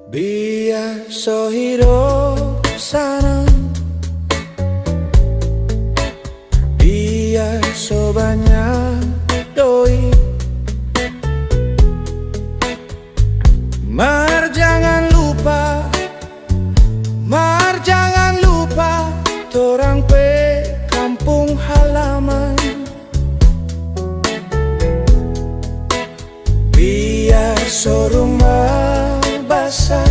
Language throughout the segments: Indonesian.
Biasa hidup sana, biasa banyak doi. Mar jangan lupa, Mar jangan lupa, torang pe kampung halaman. Biasa rumah basah,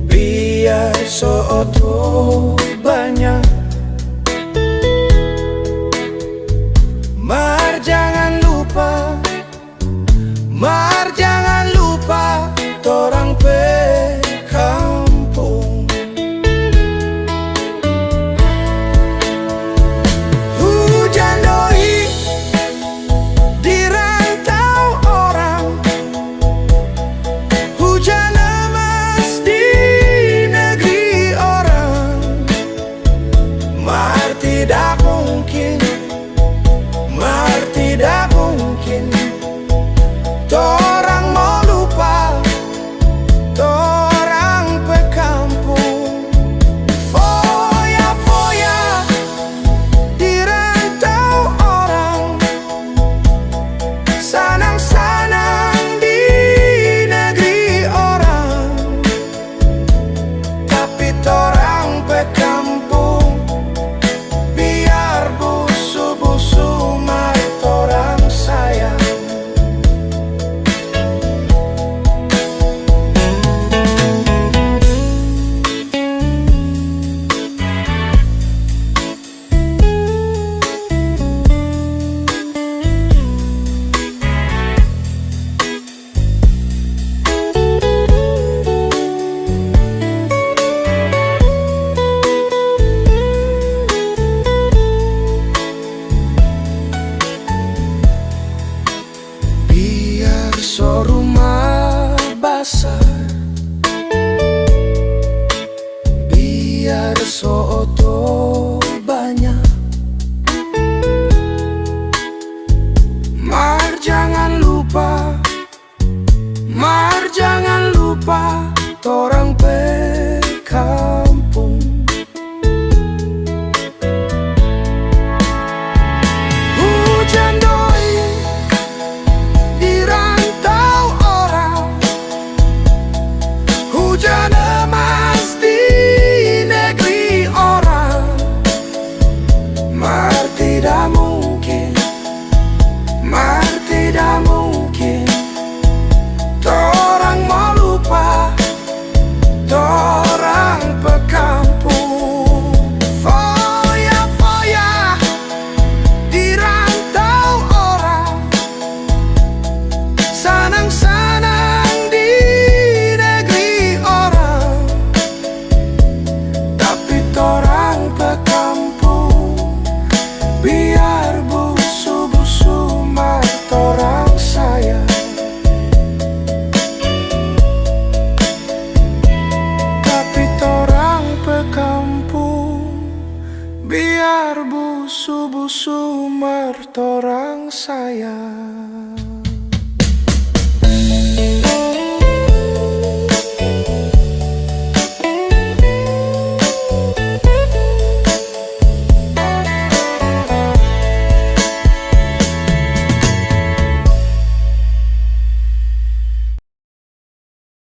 biasa oto banyak. Mar jangan lupa, Mar jangan lupa, torang pe kampung. Hujan doi di rantau orang, hujan emas di negeri orang. Mar tidak mungkin, Mar tidak mungkin, torang mau lupa, torang pe kampung. Foya-foya di rantau orang, sanang-sanang di negeri orang. Tapi torang pe kampung, biar busu-busu mar torang sayang. Biar so rumah basah, biar so oto banyak. Mar jangan lupa, Mar jangan lupa, torang pe kampung. Hujan doi di rantau orang, hujan emas di negeri orang. Mar tidak mungkin, Mar tidak mungkin, torang mau lupa, torang pe kampung. Foya-foya di rantau orang, sanang-sanang di negeri orang. Tapi torang pe kampung, biar busu-busu mar torang sayang. Tapi torang pe kampung, biar busu-busu mar torang sayang.